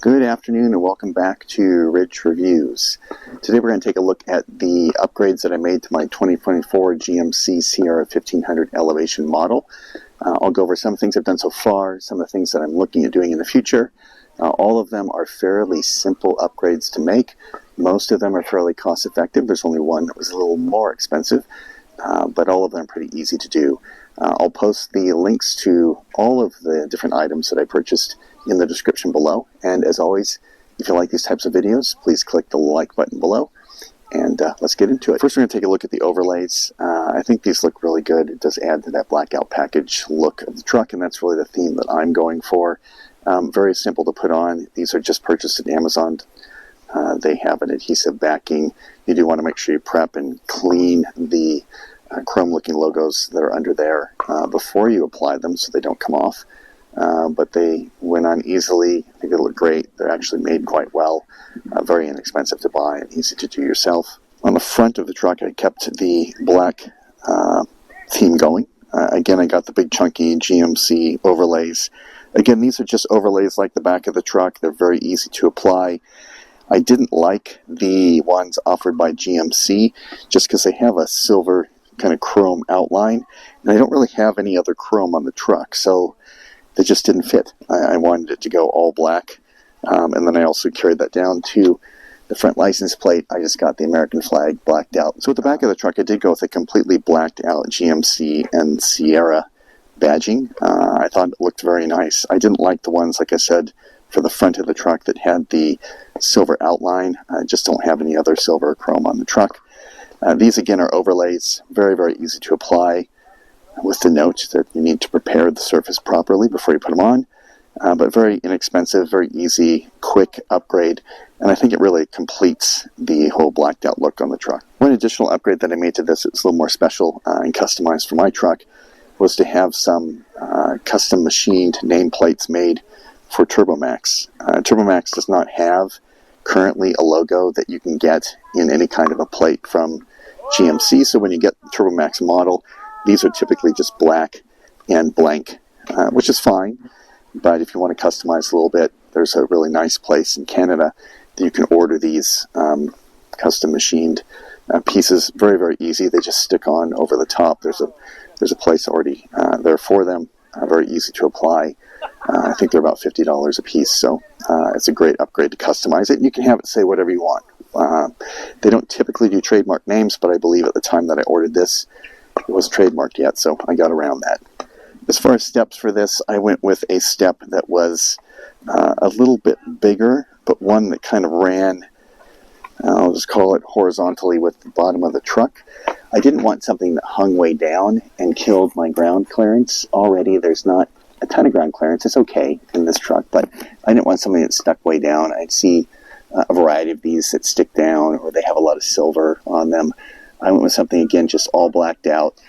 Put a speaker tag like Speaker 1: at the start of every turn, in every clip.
Speaker 1: Good afternoon and welcome back to Ridge Reviews. Today we're going to take a look at the upgrades that I made to my 2024 GMC Sierra 1500 elevation model. I'll go over some things I've done so far, some of the things that I'm looking at doing in the future. All of them are fairly simple upgrades to make. Most of them are fairly cost effective. There's only one that was a little more expensive, but all of them are pretty easy to do. I'll post the links to all of the different items that I purchased in the description below. And as always, if you like these types of videos, please click the like button below. And let's get into it. First, we're going to take a look at the overlays. I think these look really good. It does add to that blackout package look of the truck, and that's really the theme that I'm going for. Very simple to put on. These are just purchased at Amazon. They have an adhesive backing. You do want to make sure you prep and clean the chrome-looking logos that are under there before you apply them so they don't come off. But they went on easily. I think they look great. They're actually made quite well. Very inexpensive to buy and easy to do yourself. On the front of the truck, I kept the black theme going. Again, I got the big chunky GMC overlays. Again, these are just overlays like the back of the truck. They're very easy to apply. I didn't like the ones offered by GMC just because they have a silver kind of chrome outline, and I don't really have any other chrome on the truck, so they just didn't fit. I wanted it to go all black, and then I also carried that down to the front license plate. I just got the American flag blacked out. So at the back of the truck, I did go with a completely blacked out GMC and Sierra badging. I thought it looked very nice. I didn't like the ones, like I said, for the front of the truck that had the silver outline. I just don't have any other silver or chrome on the truck. These again are overlays, very, very easy to apply, with the note that you need to prepare the surface properly before you put them on, but very inexpensive, very easy, quick upgrade, and I think it really completes the whole blacked out look on the truck. One additional upgrade that I made to this, it's a little more special and customized for my truck, was to have some custom machined nameplates made for Turbomax. Turbomax does not have currently a logo that you can get in any kind of a plate from GMC, so when you get the Turbomax model, these are typically just black and blank, which is fine, but if you want to customize a little bit, there's a really nice place in Canada that you can order these custom machined pieces. Very, very easy. They just stick on over the top. There's a place already there for them. Very easy to apply. I think they're about $50 a piece, so it's a great upgrade to customize it. You can have it say whatever you want. They don't typically do trademark names, but I believe at the time that I ordered this, it was trademarked yet, so I got around that. As far as steps for this, I went with a step that was a little bit bigger, but one that kind of ran, I'll just call it horizontally with the bottom of the truck. I didn't want something that hung way down and killed my ground clearance. Already there's not a ton of ground clearance. It's okay in this truck, but I didn't want something that stuck way down. I'd see a variety of these that stick down, or they have a lot of silver on them. I went with something, again, just all blacked out,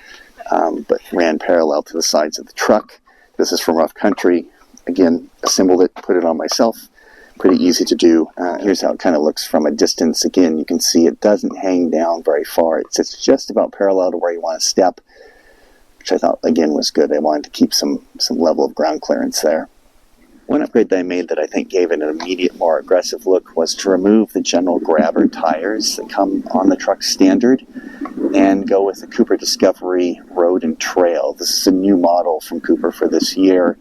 Speaker 1: but ran parallel to the sides of the truck. This is from rough country. Again, assembled it, put it on myself. Pretty easy to do. Here's how it kind of looks from a distance. Again, you can see it doesn't hang down very far. It sits just about parallel to where you want to step, which I thought, again, was good. I wanted to keep some level of ground clearance there. One upgrade that I made that I think gave it an immediate, more aggressive look was to remove the general grabber tires that come on the truck standard and go with the Cooper Discovery Road and Trail. This is a new model from Cooper for this year.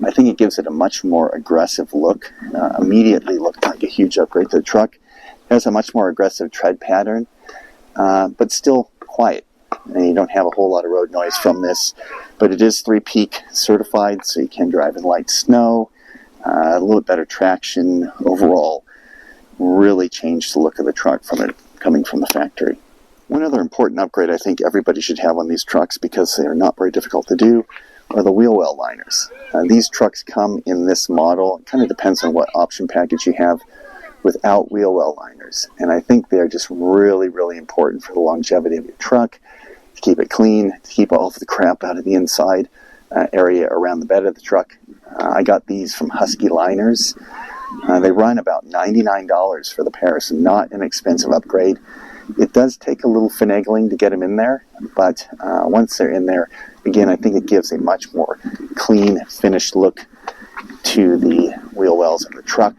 Speaker 1: I think it gives it a much more aggressive look. Immediately looked like a huge upgrade to the truck. It has a much more aggressive tread pattern, but still quiet. And you don't have a whole lot of road noise from this, but it is 3-peak certified, so you can drive in light snow. A little bit better traction overall. Really changed the look of the truck from it coming from the factory. One other important upgrade I think everybody should have on these trucks, because they are not very difficult to do, are the wheel well liners. These trucks come in this model. It kind of depends on what option package you have, without wheel well liners. And I think they're just really, really important for the longevity of your truck, to keep it clean, to keep all of the crap out of the inside area around the bed of the truck. I got these from Husky Liners. They run about $99 for the pair, so not an expensive upgrade. It does take a little finagling to get them in there, but once they're in there, again, I think it gives a much more clean, finished look to the wheel wells in the truck,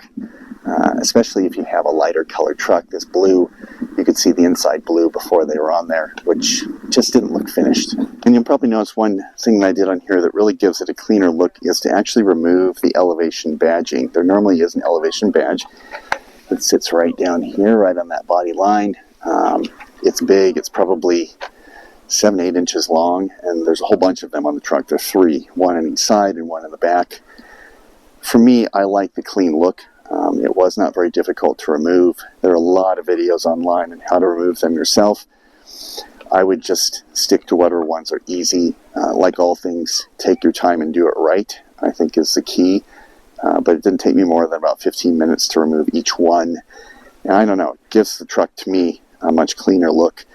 Speaker 1: especially if you have a lighter colored truck. This blue, you could see the inside blue before they were on there, which just didn't look finished. And you'll probably notice one thing that I did on here that really gives it a cleaner look is to actually remove the elevation badging. There normally is an elevation badge that sits right down here, right on that body line. It's big. It's probably 7-8 inches long, and there's a whole bunch of them on the truck. There are 3, one on each side and one in the back. For me, I like the clean look. It was not very difficult to remove. There are a lot of videos online on how to remove them yourself. I would just stick to whatever ones are easy. Like all things, take your time and do it right, I think is the key. But it didn't take me more than about 15 minutes to remove each one. And I don't know, it gives the truck to me a much cleaner look.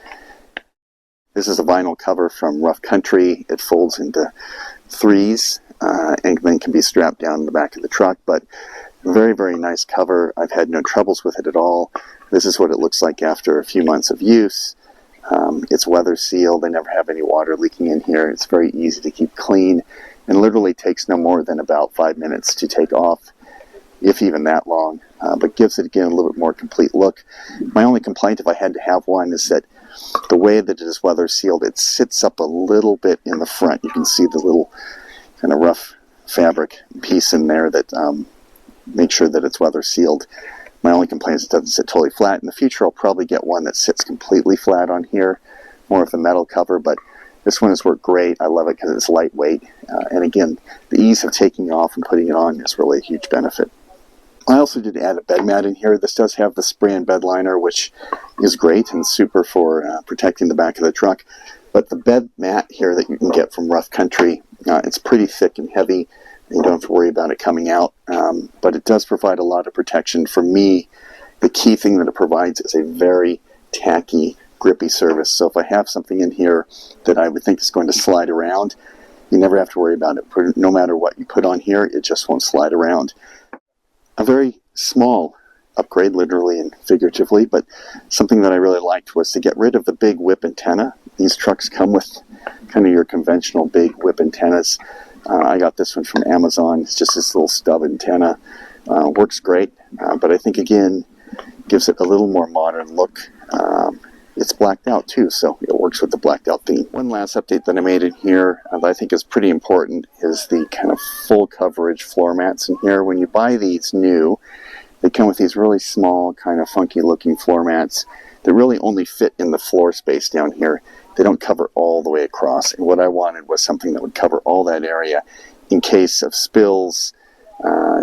Speaker 1: This is a vinyl cover from Rough Country. It folds into 3s and then can be strapped down in the back of the truck. But very, very nice cover. I've had no troubles with it at all. This is what it looks like after a few months of use. It's weather sealed. I never have any water leaking in here. It's very easy to keep clean and literally takes no more than about 5 minutes to take off, if even that long, but gives it, again, a little bit more complete look. My only complaint, if I had to have one, is that the way that it is weather sealed, it sits up a little bit in the front. You can see the little kind of rough fabric piece in there that makes sure that it's weather sealed. My only complaint is it doesn't sit totally flat. In the future, I'll probably get one that sits completely flat on here, more of the metal cover, but this one has worked great. I love it because it's lightweight. And again, the ease of taking it off and putting it on is really a huge benefit. I also did add a bed mat in here. This does have the spray-in bed liner, which is great and super for protecting the back of the truck. But the bed mat here that you can get from Rough Country, it's pretty thick and heavy. You don't have to worry about it coming out. But it does provide a lot of protection. For me, the key thing that it provides is a very tacky, grippy surface. So if I have something in here that I would think is going to slide around, you never have to worry about it. No matter what you put on here, it just won't slide around. A very small upgrade, literally and figuratively, but something that I really liked was to get rid of the big whip antenna. These trucks come with kind of your conventional big whip antennas. I got this one from Amazon. It's just this little stub antenna. Works great, but I think, again, gives it a little more modern look. It's blacked out too, so it works with the blacked out theme. One last update that I made in here that I think is pretty important is the kind of full coverage floor mats in here. When you buy these new, they come with these really small, kind of funky looking floor mats that really only fit in the floor space down here. They don't cover all the way across, and what I wanted was something that would cover all that area in case of spills,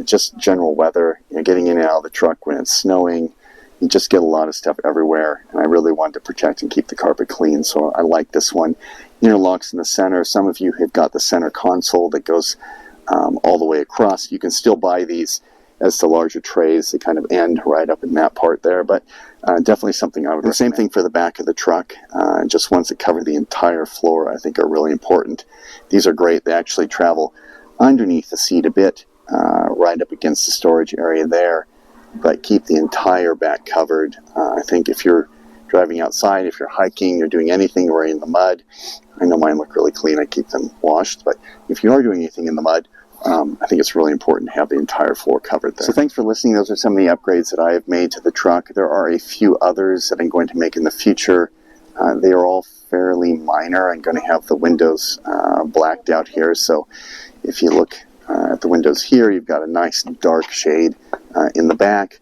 Speaker 1: just general weather, getting in and out of the truck when it's snowing. You just get a lot of stuff everywhere, and I really wanted to protect and keep the carpet clean, so I like this one. Interlocks in the center. Some of you have got the center console that goes all the way across. You can still buy these as the larger trays. They kind of end right up in that part there, but definitely something I would recommend. The same thing for the back of the truck. Just ones that cover the entire floor I think are really important. These are great. They actually travel underneath the seat a bit, right up against the storage area there, but keep the entire back covered. I think if you're driving outside, if you're hiking, you're doing anything or in the mud, I know mine look really clean, I keep them washed, but if you are doing anything in the mud, I think it's really important to have the entire floor covered there. So thanks for listening. Those are some of the upgrades that I have made to the truck. There are a few others that I'm going to make in the future. They are all fairly minor. I'm going to have the windows blacked out here, so if you look at the windows here, you've got a nice dark shade in the back,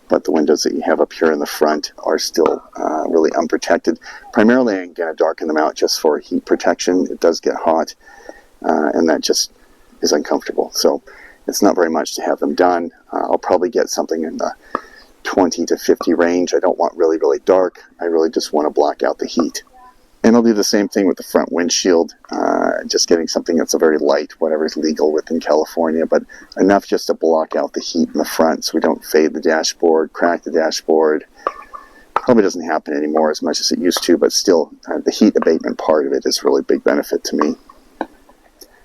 Speaker 1: but the windows that you have up here in the front are still really unprotected. Primarily, I'm going to darken them out just for heat protection. It does get hot, and that just is uncomfortable. So it's not very much to have them done. I'll probably get something in the 20 to 50 range. I don't want really, really dark. I really just want to block out the heat. And I'll do the same thing with the front windshield, just getting something that's a very light, whatever is legal within California, but enough just to block out the heat in the front so we don't fade the dashboard, crack the dashboard. Probably doesn't happen anymore as much as it used to, but still, the heat abatement part of it is really a big benefit to me.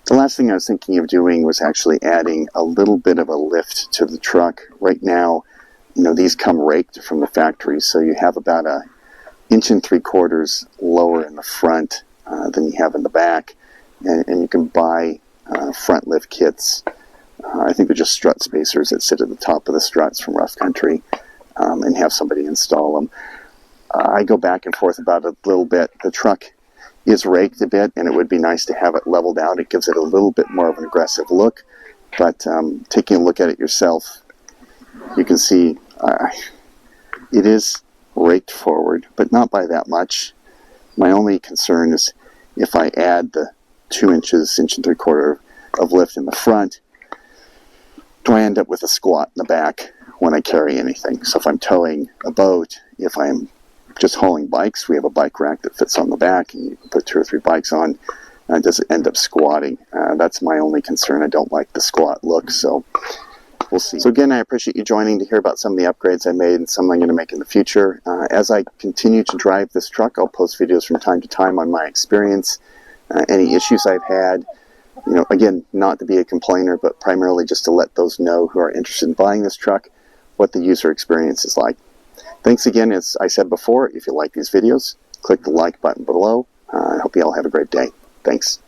Speaker 1: The last thing I was thinking of doing was actually adding a little bit of a lift to the truck. Right now, these come raked from the factory, so you have about a 1 3/4 lower in the front than you have in the back, and you can buy front lift kits I think they're just strut spacers that sit at the top of the struts from rough country, and have somebody install them. I go back and forth about it a little bit. The truck is raked a bit, and it would be nice to have it leveled out. It gives it a little bit more of an aggressive look, but taking a look at it yourself, you can see it is raked forward, but not by that much. My only concern is if I add the 2 inches, inch and 3/4 of lift in the front, do I end up with a squat in the back when I carry anything? So if I'm towing a boat, if I'm just hauling bikes, we have a bike rack that fits on the back, and you can put 2 or 3 bikes on. Does it end up squatting? That's my only concern. I don't like the squat look, so we'll see. So again, I appreciate you joining to hear about some of the upgrades I made and some I'm going to make in the future. As I continue to drive this truck, I'll post videos from time to time on my experience, any issues I've had. You know, again, not to be a complainer, but primarily just to let those know who are interested in buying this truck what the user experience is like. Thanks again. As I said before, if you like these videos, click the like button below. I hope you all have a great day. Thanks.